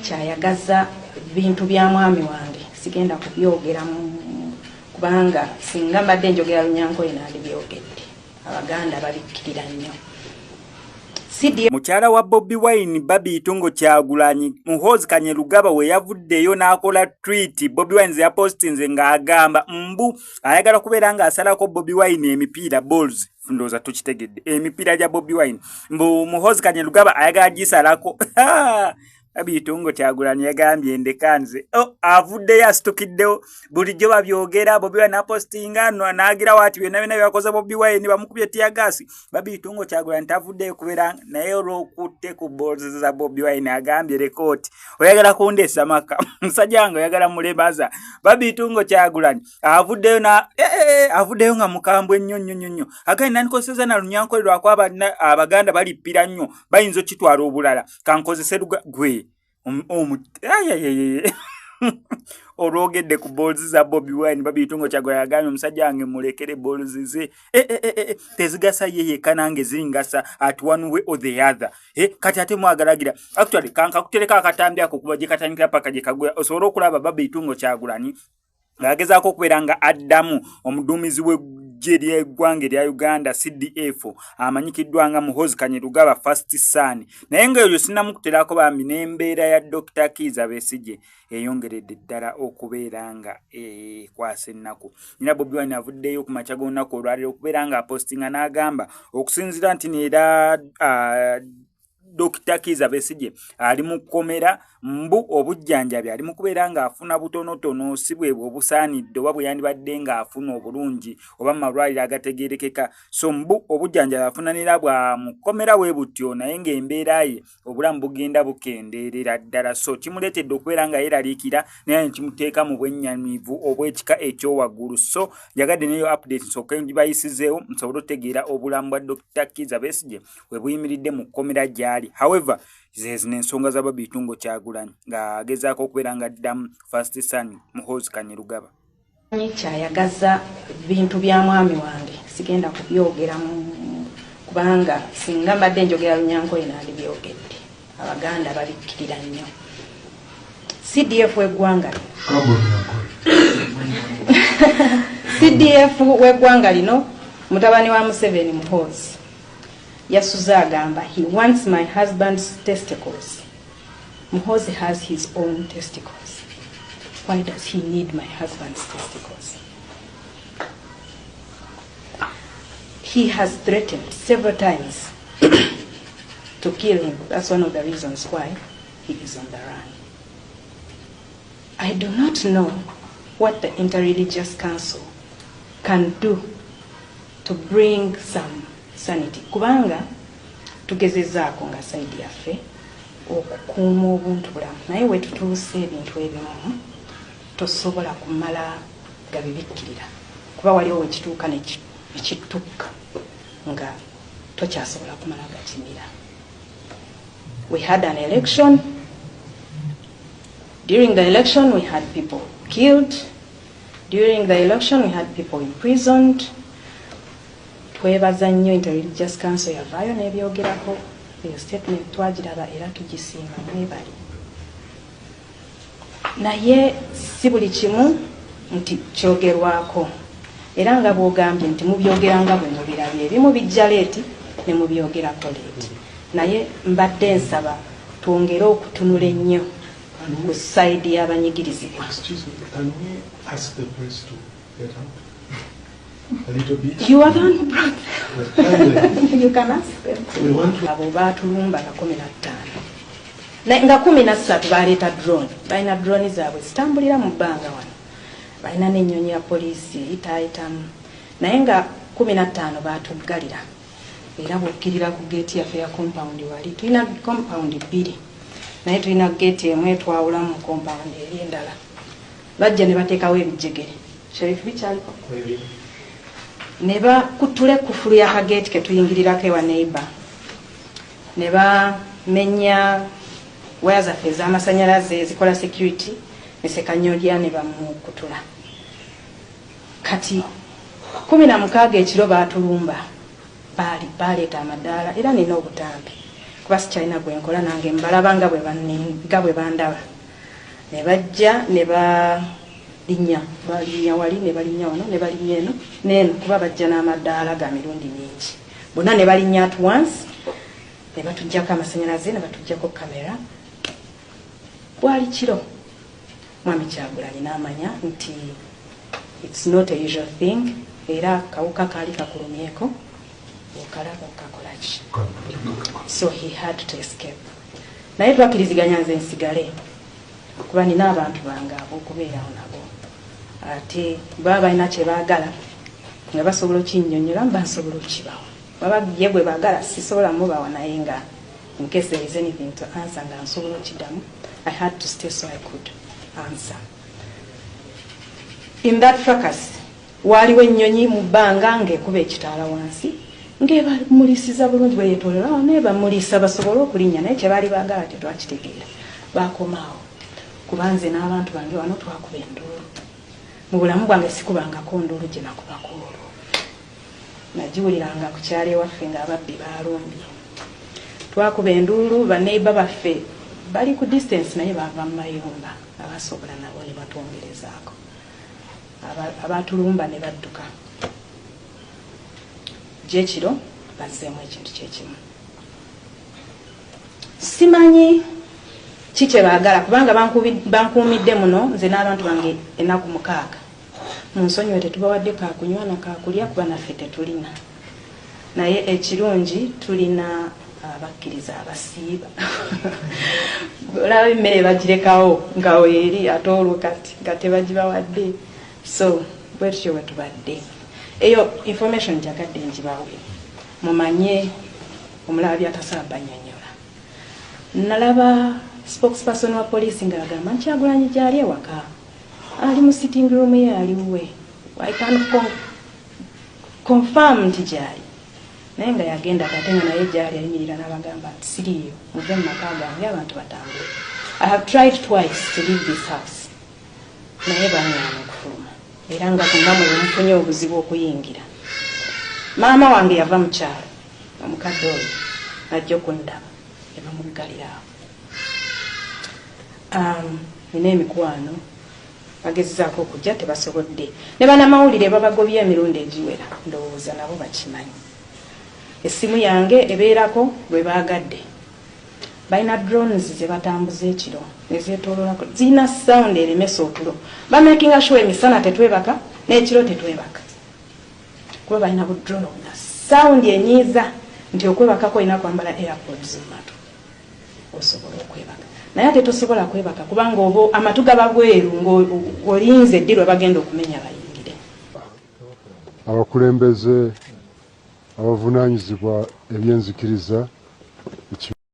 kyayagaza bintu bya mwami wange sigenda kubyogera kubanga singa mbadde njogera Lunyankole n'alibyogedde Abaganda babikkirira nnyo. Mukyala wa Bobi Wine Babi Itungo Kyagulanyi Muhoozi Kanyerugaba we yavuddeyo n'akola tweet Bobi Wine ya postinze ng'agamba mbu ayagala kubeera ng'asalako Bobi Wine emipiira balls ndoza tukitegedde emipiira gya Bobi Wine mbu Muhoozi Kanyerugaba ayagala gisalako Babi Itungo Kyagulanyi yagambye ndekanze avuddeyo asitukiddewo bulijjo babyogera Bobi Wine apostinga n'agira wati byonna byakoze Bobi Wine bamukubye tiyagasi Babi Itungo Kyagulanyi tavuddeyo kubeera naye olw'okutte ku balls za Bobi Wine agambye rekoti oyagala kundesa maka musajja wange oyagala mulebaza Babi Itungo Kyagulanyi avuddeyo nga mukambwe nnyo agandi nandikozesa na Lunyankole lwakuba Abaganda balippira nnyo bayinza okitwala obulala kankozese gwe olwogedde ku balls za Bobi Wine Babi Itungo Kyagulanyi agambye omusajja wange mulekere balls ze tezigasa yeyeka nange zingasa at one way or the other kati ate mwagalagira actually kanka kutereka akatambi ako kuba gye katandikira paka gye kagula osobola okulaba Babi Itungo Kyagulanyi ng'agezaako okubeera nga addamu omuduumizi w'eggye ly'eggwanga erya Uganda CDF amanyikiddwa nga Muhoozi Kanyerugaba First Son naye ng'eyo sinnamukuterako bambi n'embeera ya Dr. Kizza Besigye eyongeredde ddala okubeera nga kwasa ennaku. Nnyina Bobi Wine avuddeyo ku makya g'olunaku olwaleero okubeera nga apostinga n'agamba okusinziira nti neera Dr. Kizza Besigye ali mu kkomera mbu obujjanjabi ali mu kubeera ng'afuna butonotono si bwe obusaanidde oba bwe yandibadde ng'afuna obulungi oba mu malwaliro agategeerekeka so mbu obujjanjabi afuna nera bwa mu kkomera bwe butyo naye ng'embeera ye obulamu bugenda bukendeerera ddala so kimuleetedde okubeera nga yeeraliikira naye kimuteeka mu bwennyamivu obw'ekika ekyowaggulu so njagadde neyo update nsooke ngibayisizeewo nsobole otegeera obulamu bwa Dr. Kizza Besigye we buyimiridde mu kkomera gy'ali. However, zezi n'ensonga za Babi Itungo Kyagulanyi ng'agezaako okubeera nga addamu First Son Muhoozi Kanyerugaba. Kyayagaza bintu bya mwami wange sigenda kubyogera kubanga singa mbadde njogera Lunyankole n'alibyogedde Abaganda babikkirira nnyo. CDF w'eggwanga CDF w'eggwanga lino mutabani wa Museveni Muhoozi yasuza agamba he wants my husband's testicles. Muhoozi has his own testicles. Why does he need my husband's testicles? He has threatened several times to kill him. That's one of the reasons why he is on the run. I do not know what the Interreligious Council can do to bring some sanity. Kubanga tugezezaako nga saidi yaffe okukuuma obuntu bulamu naye we tutuuse ebintu ebimu tosobola kumala gabibikkirira kuba waliwo wekituuka nekittukka nga tokyasobola kumala gakimira. We had an election. During the election we had people killed. During the election we had people imprisoned. Twebaza nnyo Interreligious Council yavaayo n'ebyogerako eyo statement twagiraba era tugisiima mwebali naye si buli kimu nti kyogerwako era nga bw'ogambye nti mubyogeranga bwe mubirabye ebimu bijja leeti ne mubyogerako leeti naye mbadde nsaba twongere okutunula ennyo ku sayidi y'abanyigirizibwa. A little bit. You are the one who brought them. You can ask them. We want to. Abo batulumba na 15. Nga 13 baleeta drone. Balina drone zaabwe zitambulira mu bbanga wano. Balina n'ennyonyi ya poliisi itaayitamu. Naye nga 15 baatuggalira. Era bw'okkirira ku geeti yaffe ya compound wali. Tulina compound 2. Naye tulina geeti emu etwawula mu compound eri endala. Bajja ne bateekawo ebijjegere. Sheriff bikyaliko. Neba kutule kufulu ya kageti ke tuyingirirako ewa neighbor. Neba menya waya zaffe z'amasanyalaze zikola security nesekanyolya ne bamukutula. Kati 16 ekiro baatulumba baleeta amadaala era nina obutambi kuba sikyalina gwe nkola nange mbalaba nga bwe bandaba ne bajja ne balinya wali ne balinya wano ne balinya eno neeno kuba bajja n'amadaala ga mirundi mingi bonna ne balinya at once ne batujjako amasannyalaze ne batujjako kamera bwali kiro mwami Kyagulanyi n'amanya nti it's not a usual thing era kawuka kaali kakulumyeko okalaba okakolaki so he had to escape naye twakiriziganya nze nsigale kuba nina abantu bange ab'okubeerawo nabo ate baba balina kye baagala nga basobola okinnyonnyola mba nsobola okukibawa baba ye gwe baagala sisobola mubawa naye nga in case there is anything to answer nga nsobola okiddamu I had to stay so I could answer. In that fracas waliwo ennyonyi mu bbanga ng'ekuba ekitaala wansi ng'ebamulisiza bulungi bwe yeetoolera naye bamulisa basobole okulinnya naye kye baali baagala tetwakitegeera baakomaawo kuba nze n'abantu bange wano twakuba enduulu mu bulamu bwange sikubangako nduulu gye nakubako olwo nagiwuliranga ku kyalo ewaffe ng'ababbi baalumbye twakuba enduulu baneiba baffe bali ku distance naye bava mu mayumba abasobola nabo ne batwongerezaako abatulumba ne badduka gyekiro bazzeemu ekintu kyekimu simanyi kikye baagala kubanga bankuumidde muno nze n'abantu bange ennaku 6 munsonyiwe tetubawadde kakunywa na kakulya kuba naffe tetulina naye ekirungi tulina abakkiriza abasiiba olaba emmere bagirekawo nga weeri ate olwo kati nga tebagibawadde so bwe tutyo bwe tubadde eyo information jagadde njibawe mumanye omulaba byatasaba bannyonnyola nalaba spokesperson wa police nga agamba Kyagulanyi gyali ewaka ali mu sitting room ye aliwe I can confirm nti gyali naye nga yagenda katenga naye gyali ayimirira n'abagamba nti siriyo muve mu maka gange abantu batambule I have tried twice to leave this house naye bangaana okufuluma era nga kungamwe bwemufunye obuzibu okuyingira maama wange yava mu kyalo omukadde oyo najja okundaba ne bamuggalirawo nina emikwano bagezezaako okujja tebasobodde ne bannamawulire babagobye emirundi egiwera ndowooza nabo bakimanyi essimu yange ebeerako lwe baagadde balina drones ze batambuza ekiro nezeetoololako zirina sound eremesa otulo bamakinga sure emisana tetwebaka n'ekiro tetwebaka kuba balina budrone na sound enyiiza nti okwebakako olina kwambala airpods mu matu osobola okwebaka naye ate tosobola kwebaka kubanga obo amatu gaba bweru ng'olinze ddi lwe bagenda okumenya bayingire abakulembeze abavunaanyizibwa ebyenzikiriza